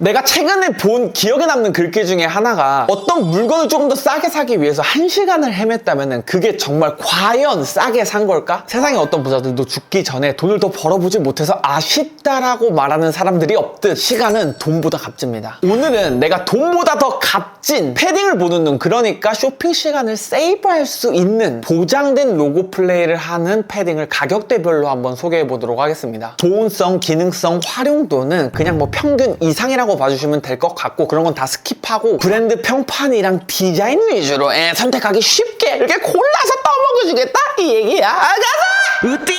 내가 최근에 본 기억에 남는 글귀 중에 하나가 어떤 물건을 조금 더 싸게 사기 위해서 1시간을 헤맸다면 그게 정말 과연 싸게 산 걸까? 세상에 어떤 부자들도 죽기 전에 돈을 더 벌어보지 못해서 아쉽다라고 말하는 사람들이 없듯 시간은 돈보다 값집니다. 오늘은 내가 돈보다 더 값진 패딩을 보는 눈, 그러니까 쇼핑 시간을 세이브할 수 있는 보장된 로고 플레이를 하는 패딩을 가격대별로 한번 소개해 보도록 하겠습니다. 보온성, 기능성, 활용도는 그냥 뭐 평균 이상이라고 봐주시면 될 것 같고, 그런 건 다 스킵하고 브랜드 평판이랑 디자인 위주로 선택하기 쉽게 이렇게 골라서 떠먹여주겠다 이 얘기야. 가자! 으띠!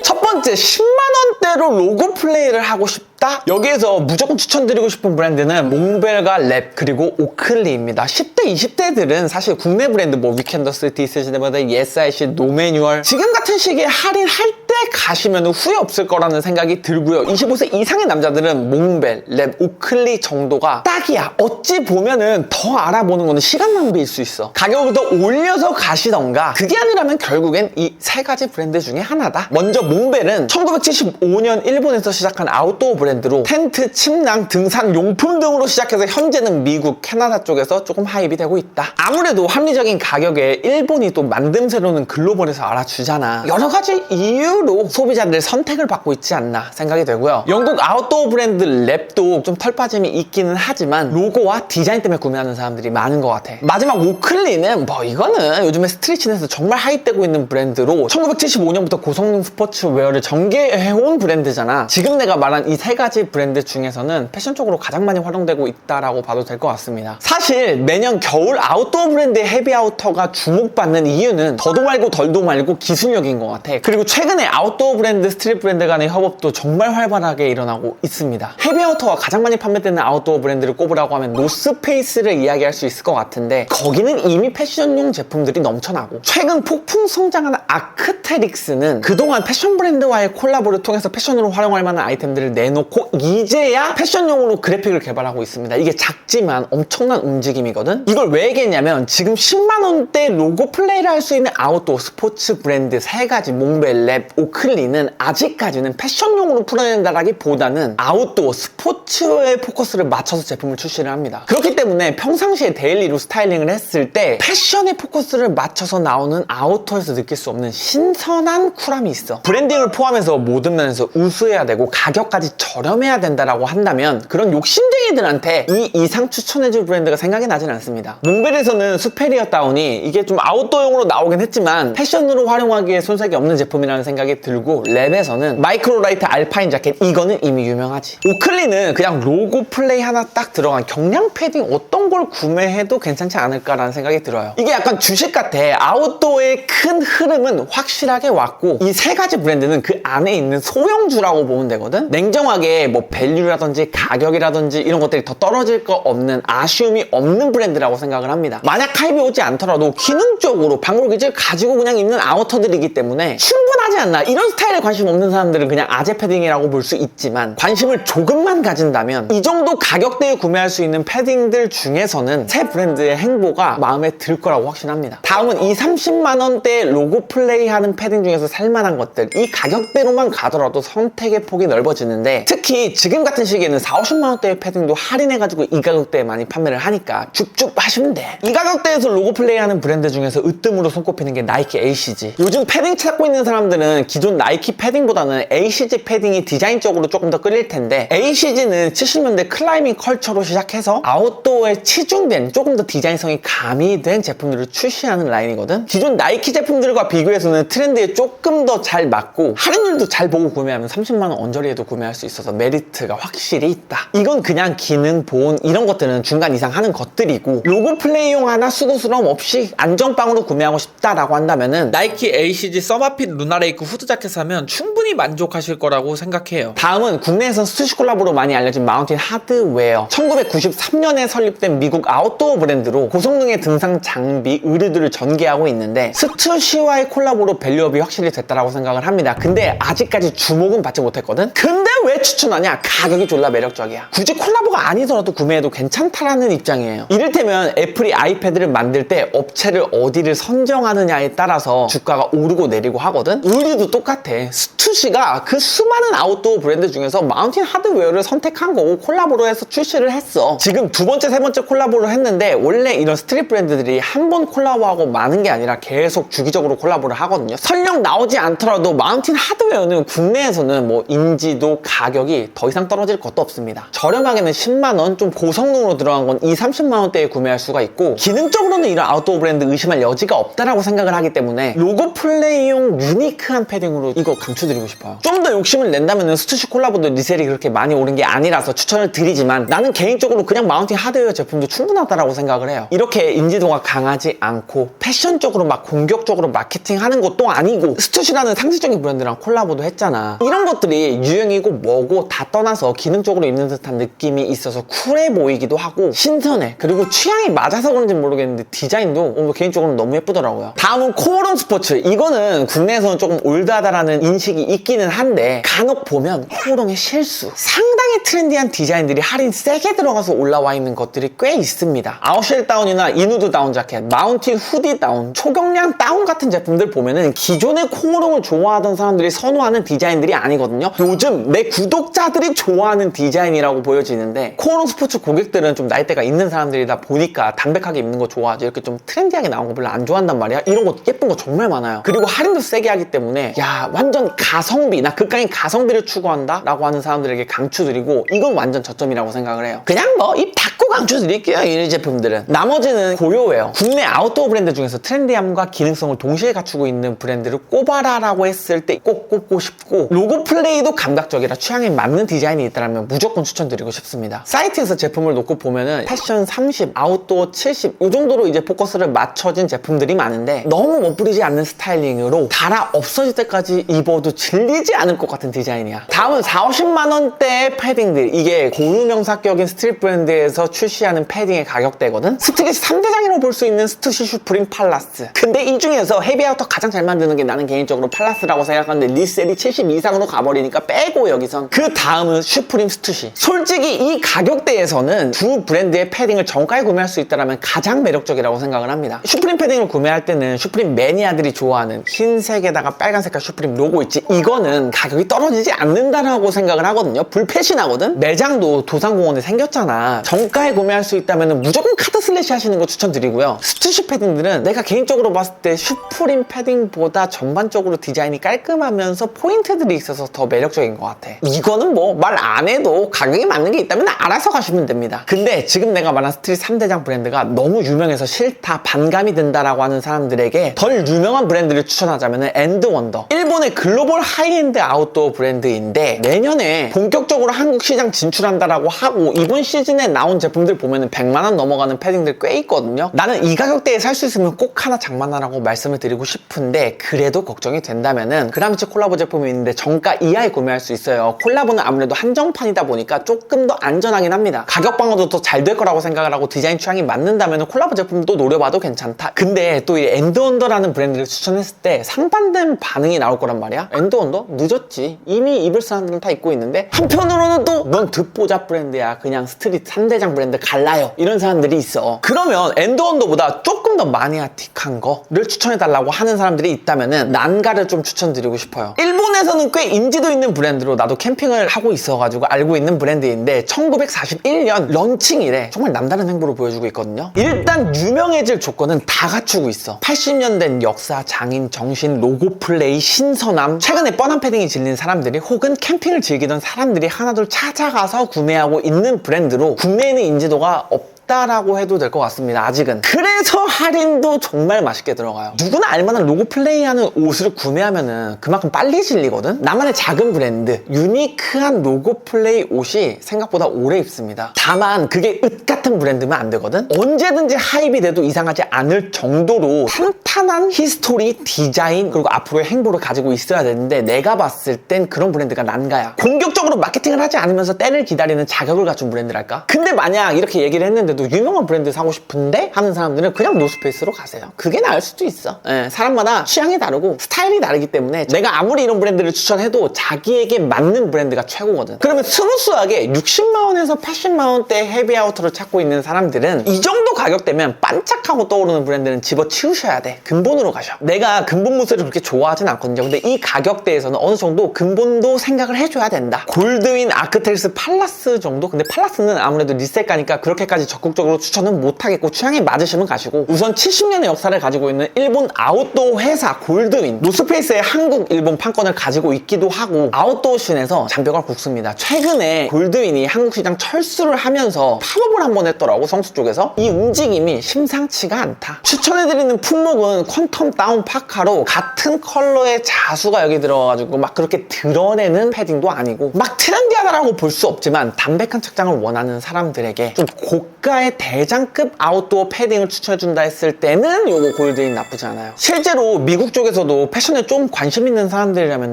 첫 번째, 10만원대로 로고 플레이를 하고 싶다? 여기에서 무조건 추천드리고 싶은 브랜드는 몽벨과 랩 그리고 오클리입니다. 10대, 20대들은 사실 국내 브랜드 뭐 위켄더스, 디스즈네버드, 예스아이씨, 노매뉴얼 지금 같은 시기에 할인할 때 가시면 후회 없을 거라는 생각이 들고요. 25세 이상의 남자들은 몽벨, 랩, 오클리 정도가 딱이야. 어찌 보면은 더 알아보는 거는 시간 낭비일 수 있어. 가격을 더 올려서 가시던가, 그게 아니라면 결국엔 이 세 가지 브랜드 중에 하나다. 먼저 몽벨은 1975년 일본에서 시작한 아웃도어 브랜드로 텐트, 침낭, 등산 용품 등으로 시작해서 현재는 미국, 캐나다 쪽에서 조금 하입이 되고 있다. 아무래도 합리적인 가격에 일본이 또 만듦새로는 글로벌에서 알아주잖아. 여러 가지 이유로 소비자들의 선택을 받고 있지 않나 생각이 되고요. 영국 아웃도어 브랜드 랩도 좀 털빠짐이 있기는 하지만 로고와 디자인 때문에 구매하는 사람들이 많은 것 같아. 마지막 오클리는 뭐 이거는 요즘에 스트리치넷에서 정말 하입되고 있는 브랜드로 1975년부터 고성능 스포츠웨어를 전개해온 브랜드잖아. 지금 내가 말한 이 세 가지 브랜드 중에서는 패션 쪽으로 가장 많이 활용되고 있다라고 봐도 될 것 같습니다. 사실 매년 겨울 아웃도어 브랜드의 헤비아우터가 주목받는 이유는 더도 말고 덜도 말고 기술력인 것 같아. 그리고 최근에 아웃도어 브랜드, 스트릿 브랜드 간의 협업도 정말 활발하게 일어나고 있습니다. 헤비아우터가 가장 많이 판매되는 아웃도어 브랜드를 꼽으라고 하면 노스페이스를 이야기할 수 있을 것 같은데, 거기는 이미 패션용 제품들이 넘쳐나고, 최근 폭풍 성장하는 아크테릭스는 그동안 패션 브랜드와의 콜라보를 통해서 패션으로 활용할 만한 아이템들을 내놓고 이제야 패션용으로 그래픽을 개발하고 있습니다. 이게 작지만 엄청난 움직임이거든. 이걸 왜 얘기했냐면, 지금 10만원대 로고 플레이를 할 수 있는 아웃도어 스포츠 브랜드 세 가지 몽벨, 랩, 오클리는 아직까지는 패션용으로 풀어낸다라기보다는 아웃도어 스포츠에 포커스를 맞춰서 제품을 출시를 합니다. 그렇기 때문에 평상시에 데일리로 스타일링을 했을 때 패션에 포커스를 맞춰서 나오는 아우터에서 느낄 수 없는 신선한 쿨함이 있어. 브랜딩을 포함해서 모든 면에서 우수해야 되고 가격까지 저렴해야 된다라고 한다면 그런 욕심쟁이들한테 이 이상 추천해줄 브랜드가 생각이 나진 않습니다. 몽벨에서는 수페리어 다운이 이게 좀 아웃도어용으로 나오긴 했지만 패션으로 활용하기에 손색이 없는 제품이라는 생각이 들고, 랩에서는 마이크로라이트 알파인 자켓, 이거는 이미 유명하지. 오클리는 그냥 로고 플레이 하나 딱 들어간 경량 패딩 어떤 걸 구매해도 괜찮지 않을까라는 생각이 들어요. 이게 약간 주식 같아. 아웃도어의 큰 흐름은 확실하게 왔고, 이 세 가지 브랜드는 그 안에 있는 소형주라고 보면 되거든. 냉정하게 뭐 밸류라든지 가격이라든지 이런 것들이 더 떨어질 거 없는, 아쉬움이 없는 브랜드라고 생각을 합니다. 만약 하입이 오지 않더라도 기능적으로 방울기질 가지고 그냥 입는 아우터들이기 때문에 충분하지 않나. 이런 스타일에 관심 없는 사람들은 그냥 아재 패딩이라고 볼 수 있지만, 관심을 조금만 가진다면 이 정도 가격대에 구매할 수 있는 패딩들 중에서는 세 브랜드의 행보가 마음에 들 거라고 확신합니다. 다음은 이 30만원대 로고 플레이하는 패딩 중에서 살만한 것들. 이 가격대로만 가더라도 선택의 폭이 넓어지는데, 특히 지금 같은 시기에는 4, 50만원대의 패딩도 할인해가지고 이 가격대에 많이 판매를 하니까 쭉쭉 하시면 돼. 이 가격대에서 로고 플레이하는 브랜드 중에서 으뜸으로 손꼽히는 게 나이키 ACG. 요즘 패딩 찾고 있는 사람들은 기존 나이키 패딩보다는 ACG 패딩이 디자인적으로 조금 더 끌릴 텐데, ACG는 70년대 클라이밍 컬처로 시작해서 아웃도어에 치중된 조금 더 디자인성이 가미된 제품들을 출시하는 라인이거든. 기존 나이키 제품들과 비교해서는 트렌드에 조금 더 잘 맞고, 할인율도 잘 보고 구매하면 30만원 언저리에도 구매할 수 있어서 메리트가 확실히 있다. 이건 그냥 기능, 보온 이런 것들은 중간 이상 하는 것들이고, 로고 플레이용 하나 수고스러움 없이 안정빵으로 구매하고 싶다라고 한다면은 나이키 ACG 서마핏 루나레이크 후드 자켓 사면 충분히 만족하실 거라고 생각해요. 다음은 국내에서 스투시 콜라보로 많이 알려진 마운틴 하드웨어. 1993년에 설립된 미국 아웃도어 브랜드로 고성능의 등산 장비, 의류들을 전개하고 있는데, 스투시와의 콜라보로 밸류업이 확실히 됐다라고 생각을 합니다. 근데 아직까지 주목은 받지 못했거든? 근데 왜 추천하냐? 가격이 졸라 매력적이야. 굳이 콜라보가 아니더라도 구매해도 괜찮다라는 입장이에요. 이를테면 애플이 아이패드를 만들 때 업체를 어디를 선정하느냐에 따라서 주가가 오르고 내리고 하거든? 의류도 똑같아. 스투시가 그 수많은 아웃도어 브랜드 중에서 마운틴 하드웨어를 선택한 거고 콜라보로 해서 출시를 했어. 지금 두 번째, 세 번째 콜라보를 했는데 원래 이런 스트릿 브랜드들이 한 번 콜라보하고 마는 게 아니라 계속 주기적으로 콜라보를 하거든요. 설령 나오지 않더라도 마운틴 하드웨어는 국내에서는 뭐 인지도, 가격이 더 이상 떨어질 것도 없습니다. 저렴하게는 10만원, 좀 고성능으로 들어간 건 20, 30만원대에 구매할 수가 있고 기능적으로는 이런 아웃도어 브랜드 의심할 여지가 없다라고 생각을 하기 때문에 로고 플레이용 유니크한 패딩으로 이거 강추드리고 싶어요. 좀 더 욕심을 낸다면 스투시 콜라보도 리셀이 그렇게 많이 오른 게 아니라서 추천을 드리지만 나는 개인적으로 그냥 마운틴 하드웨어 제품도 충분하다라고 생각을 해요. 이렇게 인지도가 강하지 않고 패션적으로 막 공격적으로 마케팅하는 것도 아니고 스투시라는 상징적인 브랜드랑 콜라보도 했잖아. 이런 것들이 유행이고 뭐고 다 떠나서 기능적으로 입는 듯한 느낌이 있어서 쿨해 보이기도 하고 신선해. 그리고 취향이 맞아서 그런지 모르겠는데 디자인도 개인적으로는 너무 예쁘더라고요. 다음은 코오롱 스포츠. 이거는 국내에서는 조금 올드하다라는 인식이 있기는 한데 간혹 보면 코오롱의 실수, 상당히 트렌디한 디자인들이 할인 세게 들어가서 올라와 있는 것들이 꽤 있습니다. 아웃쉘 다운이나 이누드 다운 자켓, 마운틴 후디 다운, 초경량 다운 같은 제품들 보면은 기존의 코오롱을 좋아하던 사람들이 선호하는 디자인들이 아니거든요. 요즘 내 구독자들이 좋아하는 디자인이라고 보여지는데 코오롱 스포츠 고객들은 좀 나이대가 있는 사람들이다 보니까 담백하게 입는 거 좋아하죠. 이렇게 좀 트렌디하게 나온 거 별로 안 좋아한단 말이야. 이런 거 예쁜 거 정말 많아요. 그리고 할인도 세게 하기 때문에 야 완전 가성비, 나 극강의 가성비를 추구한다 라고 하는 사람들에게 강추드리고 이건 완전 저점이라고 생각을 해요. 그냥 뭐 입 닫고 강추드릴게요. 이 제품들은. 나머지는 고요해요. 국내 아웃도어 브랜드 중에서 트렌디함과 기능성을 동시에 갖추고 있는 브랜드를 꼽아라라고 했을 때 꼭 꼽고 싶고 로고 플레이도 감각적이라 취향에 맞는 디자인이 있다면 무조건 추천드리고 싶습니다. 사이트에서 제품을 놓고 보면은 패션 30, 아웃도어 70 이 정도로 이제 포커스를 맞춰진 제품들이 많은데 너무 멋부리지 않는 스타일링으로 달아 없어질 때까지 입어도 질리지 않을 것 같은 디자인이야. 다음은 40, 50만원대의 패딩들. 이게 고유명사격인 스트릿 브랜드에서 출시하는 패딩의 가격대거든. 스트릿 3대장이라고 볼 수 있는 스투시, 슈프림, 팔라스. 근데 이 중에서 헤비아우터 가장 잘 만드는 게 나는 개인적으로 팔라스라고 생각하는데 리셀이 70 이상으로 가버리니까 빼고 여기선 그 다음은 슈프림, 스투시. 솔직히 이 가격대에서는 두 브랜드의 패딩을 정가에 구매할 수 있다면 가장 매력적이라고 생각을 합니다. 슈프림 패딩을 구매할 때는 슈프림 매니아들이 좋아하는 흰색에다가 빨간 색깔 슈프림 로고 있지, 이거는 가격이 떨어지지 않는다라고 생각을 하거든요. 불패신하거든. 매장도 도산공원에 생겼잖아. 정가에 구매할 수 있다면 무조건 카드 슬래시 하시는 거 추천드리고요. 스투시 패딩들은 내가 개인적으로 봤을 때 슈프림 패딩보다 전반적으로 디자인이 깔끔하면서 포인트들이 있어서 더 매력적인 것 같아. 이거는 뭐 말 안 해도 가격이 맞는 게 있다면 알아서 가시면 됩니다. 근데 지금 내가 말한 스트릿 3대장 브랜드가 너무 유명해서 싫다, 반감이 든다라고 하는 사람들에게 덜 유명한 브랜드를 추천하자면 엔드원더. 일본의 글로벌 하이엔드 아웃도어 브랜드인데 내년에 본격적으로 한국 시장 진출한다라고 하고 이번 시즌에 나온 제품들 보면은 100만원 넘어가는 패딩들 꽤 있거든요. 나는 이 가격대에 살 수 있으면 꼭 하나 장만하라고 말씀을 드리고 싶은데 그래도 걱정이 된다면은 그라미치 콜라보 제품이 있는데 정가 이하에 구매할 수 있어요. 콜라보는 아무래도 한정판이다 보니까 조금 더 안전하긴 합니다. 가격 방어도 더 잘 될 거라고 생각을 하고 디자인 취향이 맞는다면 콜라보 제품도 노려봐도 괜찮다. 근데 또 이 엔드원더라는 브랜드를 추천했을 때 상반된 반응이 나올 거란 말이야. 엔드원더? 늦었지. 이미 입을 사람들은 다 입고 있는데 한편으로는 또 넌 듣보잡 브랜드야. 그냥 스트릿 3대장 브랜드 갈라요. 이런 사람들이 있어. 그러면 엔드원더보다 조금 더 마니아틱한 거를 추천해달라고 하는 사람들이 있다면은 난가를 좀 추천드리고 싶어요. 일본에서는 꽤 인지도 있는 브랜드로 나도 캠핑을 하고 있어가지고 알고 있는 브랜드인데 1941년 런칭이래. 정말 남다른 행보를 보여주고 있거든요. 일단 유명해질 조건은 다 갖추고 있어. 80년 된 역사, 장인, 정신, 로고 플레이, 신선함. 최근에 뻔한 패딩이 질린 사람들이 혹은 캠핑을 즐기던 사람들이 하나둘 찾아가서 구매하고 있는 브랜드로 국내에는 인지도가 없다라고 해도 될 것 같습니다. 아직은. 그래서 할인도 정말 맛있게 들어가요. 누구나 알만한 로고 플레이하는 옷을 구매하면은 그만큼 빨리 질리거든. 나만의 작은 브랜드, 유니크한 로고 플레이 옷이 생각보다 오래 입습니다. 다만 그게 읒 같은 브랜드면 안 되거든. 언제든지 하입이 돼도 이상하지 않을 정도로 탄탄한 히스토리, 디자인, 그리고 앞으로의 행보를 가지고 있어야 되는데 내가 봤을 땐 그런 브랜드가 난가야. 공격적으로 마케팅을 하지 않으면서 때를 기다리는 자격을 갖춘 브랜드랄까? 근데 만약 이렇게 얘기를 했는데도 그래도 유명한 브랜드 사고 싶은데 하는 사람들은 그냥 노스페이스로 가세요. 그게 나을 수도 있어. 예, 사람마다 취향이 다르고 스타일이 다르기 때문에 내가 아무리 이런 브랜드를 추천해도 자기에게 맞는 브랜드가 최고거든. 그러면 스무스하게 60만 원에서 80만 원대 헤비아우터를 찾고 있는 사람들은 이 정도 가격대면 반짝하고 떠오르는 브랜드는 집어치우셔야 돼. 근본으로 가셔. 내가 근본 무쇠를 그렇게 좋아하진 않거든요. 근데 이 가격대에서는 어느 정도 근본도 생각을 해줘야 된다. 골드윈, 아크텔스, 팔라스 정도? 근데 팔라스는 아무래도 리셀가니까 그렇게까지 적극적으로 추천은 못하겠고 취향에 맞으시면 가시고, 우선 70년의 역사를 가지고 있는 일본 아웃도어 회사 골드윈, 노스페이스의 한국, 일본 판권을 가지고 있기도 하고 아웃도어 씬에서 장벽을 굽습니다. 최근에 골드윈이 한국 시장 철수를 하면서 팝업을 한번 했더라고, 성수 쪽에서. 이 움직임이 심상치가 않다. 추천해드리는 품목은 퀀텀 다운 파카로 같은 컬러의 자수가 여기 들어가가지고 막 그렇게 드러내는 패딩도 아니고 막 트렌디하다라고 볼 수 없지만 담백한 착장을 원하는 사람들에게 좀 고가의 대장급 아웃도어 패딩을 추천해준다 했을 때는 요거 골드윈 나쁘지 않아요. 실제로 미국 쪽에서도 패션에 좀 관심 있는 사람들이라면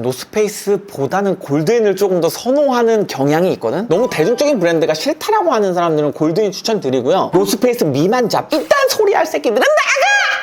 노스페이스보다는 골드윈을 조금 더 선호하는 경향이 있거든. 너무 대중적인 브랜드가 싫다라고 하는 사람들은 골드윈 추천드리고요. 노스페이스 미만잡 이딴 소리 할 새끼들은 나가!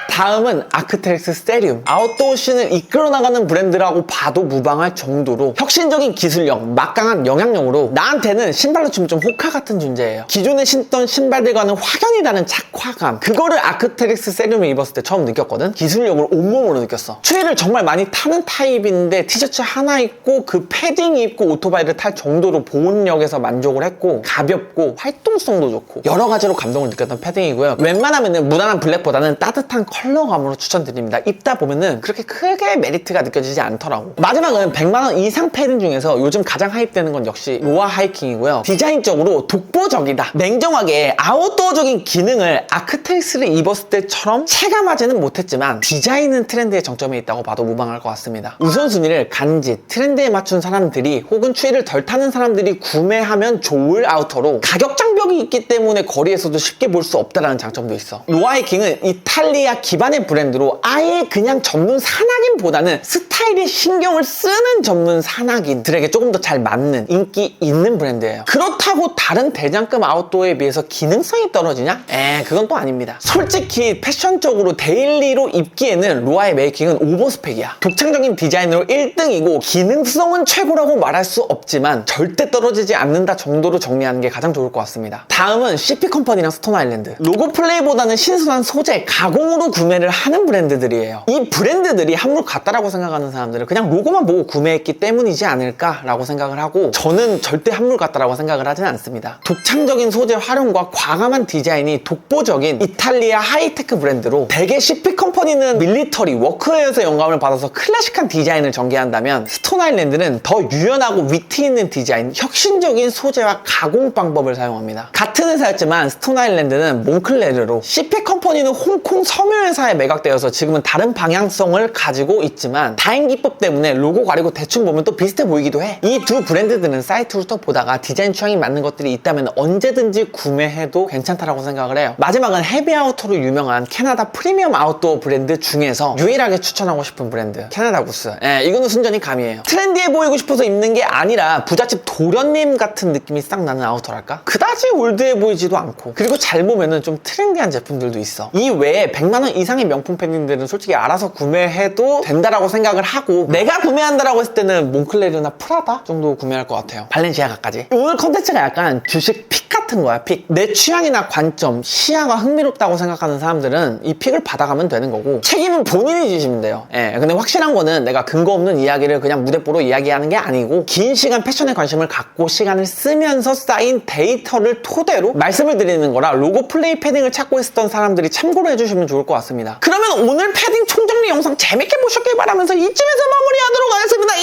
다음은 아크텔스 세리움. 아웃도어 씬을 이끌어 나가는 브랜드라고 봐도 무방할 정도로 혁신적인 기술력, 막강한 영향력으로 나한테는 신발로 치면 좀 호카 같은 존재예요. 기존에 신던 신발들과는 확연히 다른 착화감, 그거를 아크텔스 세리움을 입었을 때 처음 느꼈거든. 기술력을 온몸으로 느꼈어. 추위를 정말 많이 타는 타입인데 티셔츠 하나 입고 그 패딩 입고 오토바이를 탈 정도로 보온력에서 만족을 했고, 가볍고 활동성도 좋고 여러 가지로 감동을 느꼈던 패딩이고요. 웬만하면은 무난한 블랙보다는 따뜻한 컬러감으로 추천드립니다. 입다 보면은 그렇게 크게 메리트가 느껴지지 않더라고. 마지막은 100만원 이상 패딩 중에서 요즘 가장 하입되는 건 역시 로아 하이킹이고요. 디자인적으로 독보적이다. 냉정하게 아웃도어적인 기능을 아크텔스를 입었을 때처럼 체감하지는 못했지만 디자인은 트렌드의 정점에 있다고 봐도 무방할 것 같습니다. 우선순위를 간지, 트렌드에 맞춘 사람들이 혹은 추위를 덜 타는 사람들이 구매하면 좋을 아우터로 가격 장벽이 있기 때문에 거리에서도 쉽게 볼 수 없다는 장점도 있어. 로아 하이킹은 이탈리아 기반의 브랜드로 아예 그냥 전문 산악인보다는 스타일에 신경을 쓰는 전문 산악인들에게 조금 더 잘 맞는 인기 있는 브랜드예요. 그렇다고 다른 대장급 아웃도어에 비해서 기능성이 떨어지냐? 그건 또 아닙니다. 솔직히 패션적으로 데일리로 입기에는 로아의 메이킹은 오버스펙이야. 독창적인 디자인으로 1등이고 기능성은 최고라고 말할 수 없지만 절대 떨어지지 않는다 정도로 정리하는 게 가장 좋을 것 같습니다. 다음은 CP 컴퍼니랑 스톤 아일랜드. 로고 플레이보다는 신선한 소재, 가공으로 구매를 하는 브랜드들이에요. 이 브랜드들이 한물 같다라고 생각하는 사람들은 그냥 로고만 보고 구매했기 때문이지 않을까라고 생각을 하고, 저는 절대 한물 같다라고 생각을 하진 않습니다. 독창적인 소재 활용과 과감한 디자인이 독보적인 이탈리아 하이테크 브랜드로, 대개 CP 컴퍼니는 밀리터리, 워크웨어에서 영감을 받아서 클래식한 디자인을 전개한다면 스톤 아일랜드는 더 유연하고 위트 있는 디자인, 혁신적인 소재와 가공 방법을 사용합니다. 같은 회사였지만 스톤 아일랜드는 몽클레르로, CP 컴퍼니는 홍콩 섬유회사에 매각되어서 지금은 다른 방향성을 가지고 있지만 다행 기법 때문에 로고 가리고 대충 보면 또 비슷해 보이기도 해. 이 두 브랜드들은 사이트로 또 보다가 디자인 취향이 맞는 것들이 있다면 언제든지 구매해도 괜찮다라고 생각을 해요. 마지막은 헤비아우터로 유명한 캐나다 프리미엄 아웃도어 브랜드 중에서 유일하게 추천하고 싶은 브랜드, 캐나다 구스. 이거는 순전히 감이에요. 트렌디해 보이고 싶어서 입는 게 아니라 부잣집 도련님 같은 느낌이 싹 나는 아우터랄까? 그다지 올드해 보이지도 않고, 그리고 잘 보면은 좀 트렌디한 제품들도 있어. 이 외에 100만원 이상의 명품 패딩들은 솔직히 알아서 구매해도 된다라고 생각을 하고, 내가 구매한다라고 했을 때는 몽클레르나 프라다 정도 구매할 것 같아요. 발렌시아가까지. 오늘 컨텐츠가 약간 주식 픽 같은 거야, 픽. 내 취향이나 관점, 시야가 흥미롭다고 생각하는 사람들은 이 픽을 받아가면 되는 거고, 책임은 본인이 지시면 돼요. 근데 확실한 거는 내가 근거 없는 이야기를 그냥 무대뽀로 이야기하는 게 아니고, 긴 시간 패션에 관심을 갖고 시간을 쓰면서 쌓인 데이터를 토대로 말씀을 드리는 거라 로고 플레이 패딩을 찾고 있었던 사람들이 참고로 해주시면 좋을 것 같습니다. 그러면 오늘 패딩 총정리 영상 재밌게 보셨길 바라면서 이쯤에서 마무리하도록 하겠습니다.